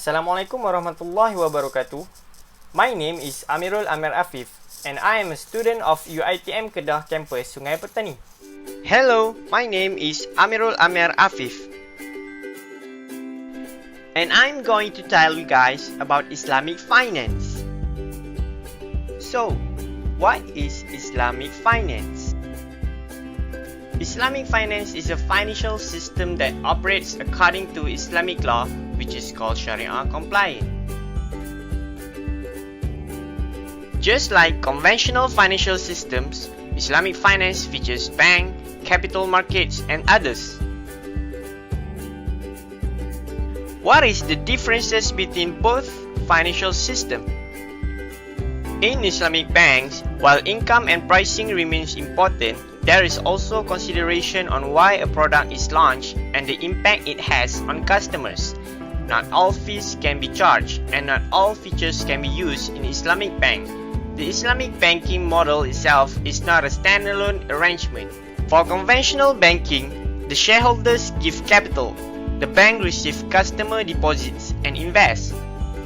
Assalamualaikum warahmatullahi wabarakatuh. My name is Amirul Amir Afif and I am a student of UiTM Kedah campus Sungai Petani. Hello, my name is Amirul Amir Afif. And I'm going to tell you guys about Islamic finance. So, what is Islamic finance? Islamic finance is a financial system that operates according to Islamic law, which is called Sharia compliant. Just like conventional financial systems, Islamic finance features bank, capital markets, and others. What is the differences between both financial systems? In Islamic banks, while income and pricing remains important, there is also consideration on why a product is launched and the impact it has on customers. Not all fees can be charged and not all features can be used in Islamic bank. The Islamic banking model itself is not a standalone arrangement. For conventional banking, the shareholders give capital, the bank receives customer deposits and invests.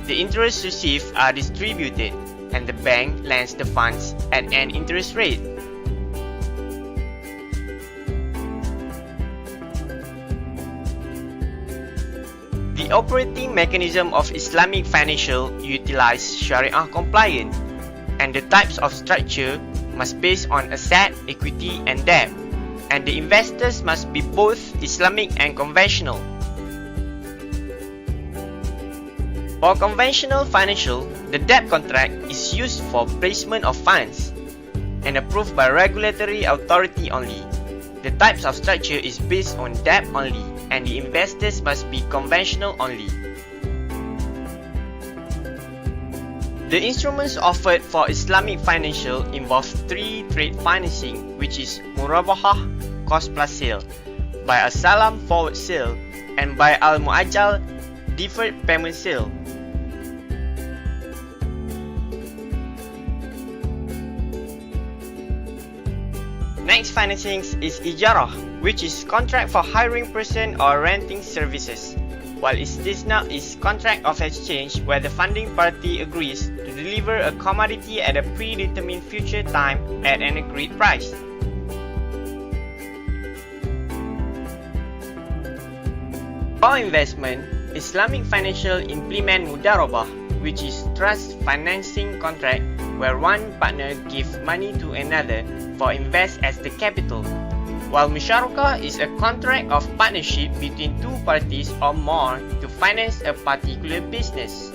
The interests received are distributed, and the bank lends the funds at an interest rate. The operating mechanism of Islamic financial utilize Sharia compliant, and the types of structure must based on asset, equity, and debt, and the investors must be both Islamic and conventional. For conventional financial, the debt contract is used for placement of funds and approved by regulatory authority only. The types of structure is based on debt only, and the investors must be conventional only. The instruments offered for Islamic financial involve three trade financing, which is Murabahah, cost plus sale, by As-Salam forward sale, and by Al-Mu'ajjal deferred payment sale. Next financing is Ijarah, which is contract for hiring person or renting services, while Istisna is contract of exchange where the funding party agrees to deliver a commodity at a predetermined future time at an agreed price. For investment, Islamic financial implement Mudarabah, which is trust financing contract where one partner gives money to another for invest as the capital, while Musyarakah is a contract of partnership between two parties or more to finance a particular business.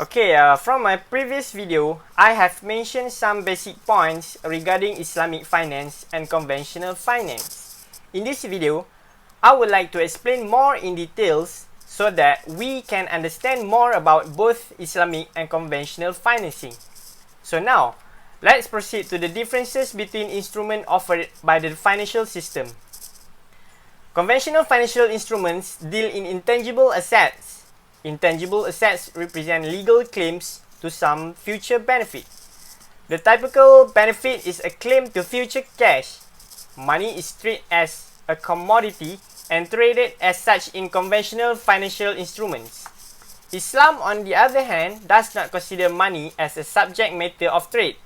Okay, from my previous video, I have mentioned some basic points regarding Islamic finance and conventional finance. In this video, I would like to explain more in details so that we can understand more about both Islamic and conventional financing. So now, let's proceed to the differences between instruments offered by the financial system. Conventional financial instruments deal in intangible assets. Intangible assets represent legal claims to some future benefit. The typical benefit is a claim to future cash. Money is treated as a commodity and traded as such in conventional financial instruments. Islam, on the other hand, does not consider money as a subject matter of trade.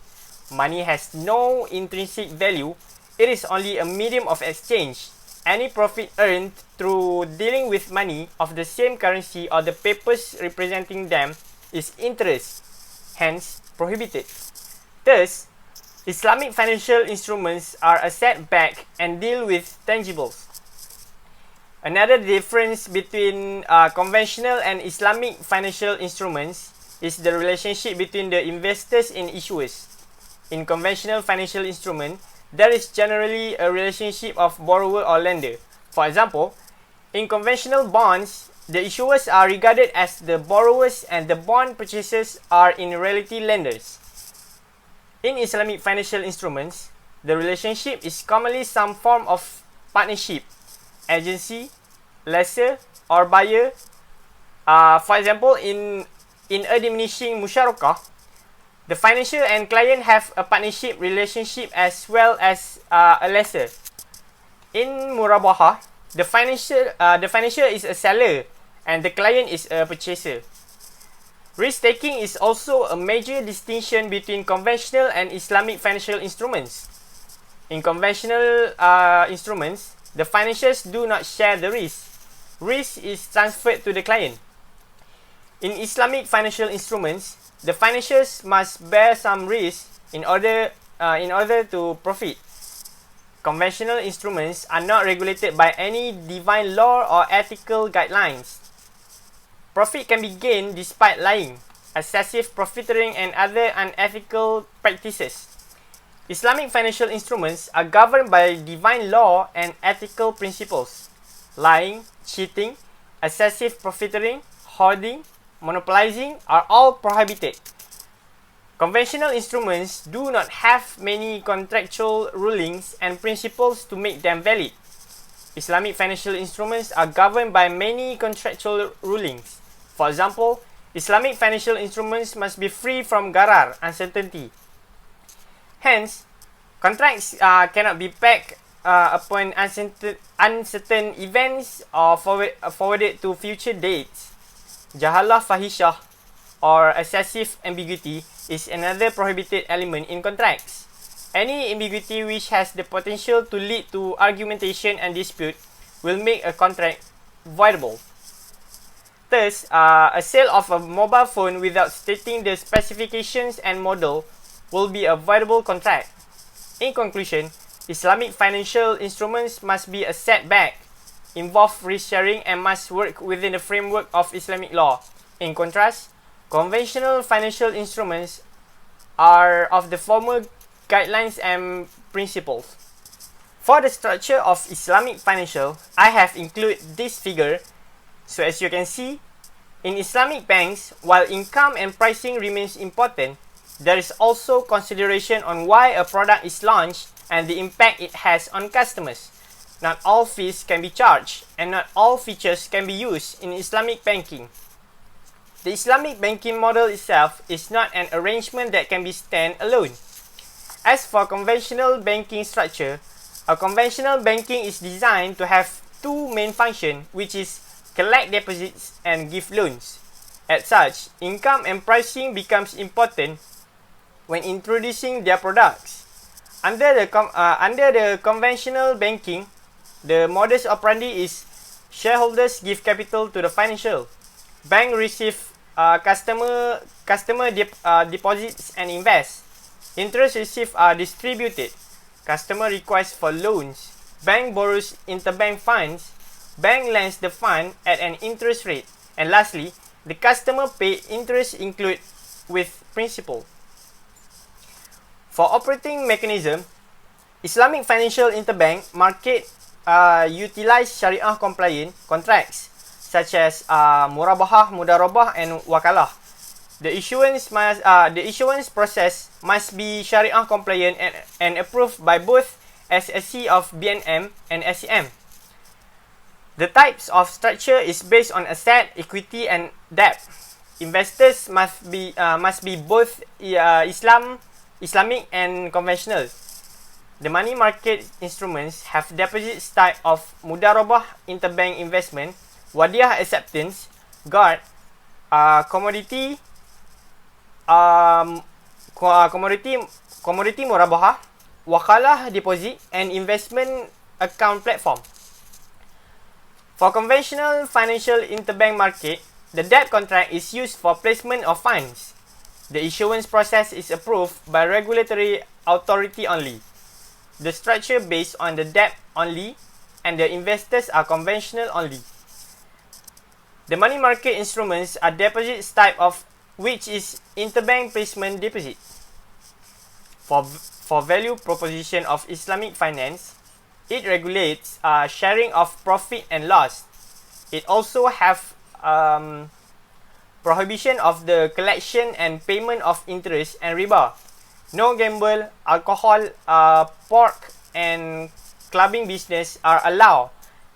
Money has no intrinsic value. It is only a medium of exchange. Any profit earned through dealing with money of the same currency or the papers representing them is interest, hence prohibited. Thus, Islamic financial instruments are asset-backed and deal with tangibles. Another difference between conventional and Islamic financial instruments is the relationship between the investors and issuers. In conventional financial instrument, there is generally a relationship of borrower or lender. For example, in conventional bonds, the issuers are regarded as the borrowers and the bond purchasers are in reality lenders. In Islamic financial instruments, the relationship is commonly some form of partnership, agency, lessor, or buyer. For example, in a diminishing musyarakah, The financier and client have a partnership relationship as well as a lessor. In murabahah, the financier is a seller and the client is a purchaser. Risk-taking is also a major distinction between conventional and Islamic financial instruments. In conventional instruments, the financiers do not share the risk. Risk is transferred to the client. In Islamic financial instruments, the financiers must bear some risk in order to profit. Conventional instruments are not regulated by any divine law or ethical guidelines. Profit can be gained despite lying, excessive profiteering, and other unethical practices. Islamic financial instruments are governed by divine law and ethical principles. Lying, cheating, excessive profiteering, hoarding, monopolizing are all prohibited. Conventional instruments do not have many contractual rulings and principles to make them valid. Islamic financial instruments are governed by many contractual rulings. For example, Islamic financial instruments must be free from gharar, uncertainty. Hence, contracts cannot be pegged upon uncertain events or forwarded to future dates. Jahalah fahishah or excessive ambiguity is another prohibited element in contracts. Any ambiguity which has the potential to lead to argumentation and dispute will make a contract voidable. Thus, a sale of a mobile phone without stating the specifications and model will be a voidable contract. In conclusion, Islamic financial instruments must be a setback, involve risk sharing, and must work within the framework of Islamic law. In contrast, conventional financial instruments are of the former guidelines and principles. For the structure of Islamic financial, I have included this figure. So as you can see, in Islamic banks, while income and pricing remains important, there is also consideration on why a product is launched and the impact it has on customers. Not all fees can be charged and not all features can be used in Islamic banking. The Islamic banking model itself is not an arrangement that can be stand alone. As for conventional banking structure, a conventional banking is designed to have two main functions, which is collect deposits and give loans. As such, income and pricing becomes important when introducing their products. Under the conventional banking, the modus operandi is shareholders give capital to the financial. Bank receive customer deposits and invest. Interest received are distributed. Customer requests for loans. Bank borrows interbank funds. Bank lends the fund at an interest rate. And lastly, the customer pay interest include with principal. For operating mechanism, Islamic financial interbank market utilize Sharia compliant contracts such as murabahah, mudarabah, and wakalah. The issuance process must be Sharia compliant and approved by both SSC of BNM and SCM. The types of structure is based on asset, equity, and debt. Investors must be both Islamic and conventional. The money market instruments have deposits type of mudarabah, interbank investment, wadiah acceptance, guard, commodity murabahah, wakalah deposit, and investment account platform. For conventional financial interbank market, the debt contract is used for placement of funds. The issuance process is approved by regulatory authority only. The structure based on the debt only and the investors are conventional only. The money market instruments are deposits type of which is interbank placement deposit. For value proposition of Islamic finance, it regulates sharing of profit and loss. It also have prohibition of the collection and payment of interest and riba. No gamble, alcohol, pork, and clubbing business are allowed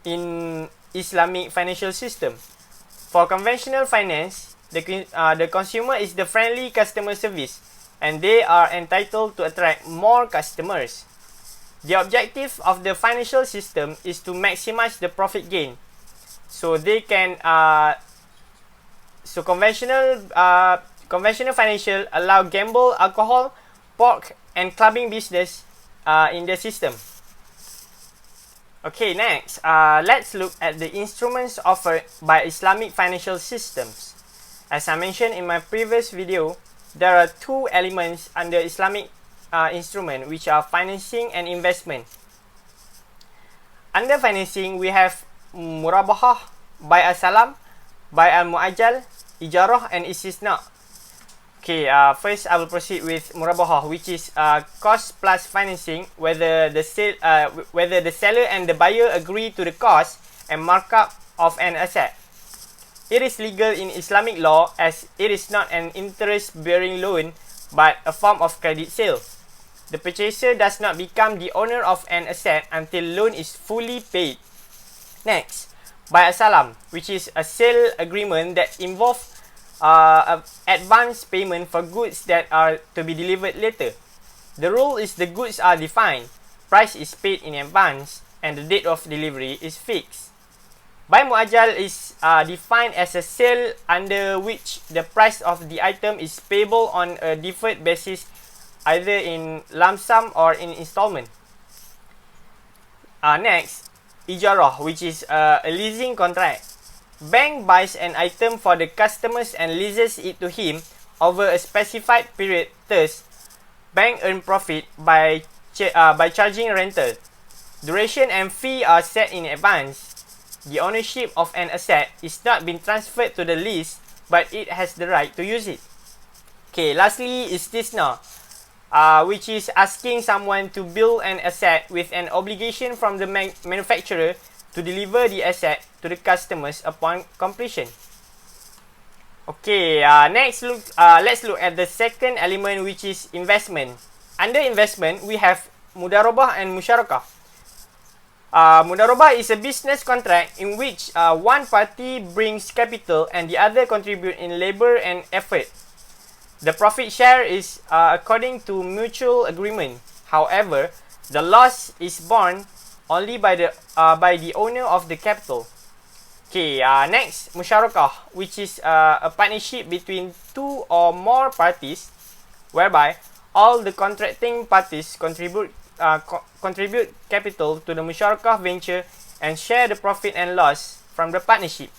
in Islamic financial system. For conventional finance, the consumer is the friendly customer service. and they are entitled to attract more customers. The objective of the financial system is to maximize the profit gain. So they can conventional financial allow gamble, alcohol, pork and clubbing business in the system. Okay, next, let's look at the instruments offered by Islamic financial systems. As I mentioned in my previous video, there are two elements under Islamic instrument, which are financing and investment. Under financing, we have murabahah, buy al-salam, buy al-mu'ajjal, ijarah and istisna. Okay, first I will proceed with murabahah, which is cost plus financing, whether the seller and the buyer agree to the cost and markup of an asset. It is legal in Islamic law as it is not an interest-bearing loan but a form of credit sale. The purchaser does not become the owner of an asset until loan is fully paid. Next, buy al-salam, which is a sale agreement that involves advance payment for goods that are to be delivered later. The rule is the goods are defined, price is paid in advance, and the date of delivery is fixed. Buy mu'ajjal is defined as a sale under which the price of the item is payable on a deferred basis, either in lump sum or in installment. Next, ijarah, which is a leasing contract. Bank buys an item for the customers and leases it to him over a specified period. Thus, bank earn profit by charging rental. Duration and fee are set in advance. The ownership of an asset is not being transferred to the lease, but it has the right to use it. Okay, lastly is istisna, which is asking someone to build an asset with an obligation from the manufacturer to deliver the asset to the customers upon completion. Okay, next let's look at the second element, which is investment. Under investment, we have mudarabah and musyarakah. Mudarabah is a business contract in which one party brings capital and the other contribute in labor and effort. The profit share is according to mutual agreement. However, the loss is borne only by the owner of the capital. Okay, next, musyarakah, which is a partnership between two or more parties, whereby all the contracting parties contribute capital to the musyarakah venture and share the profit and loss from the partnership.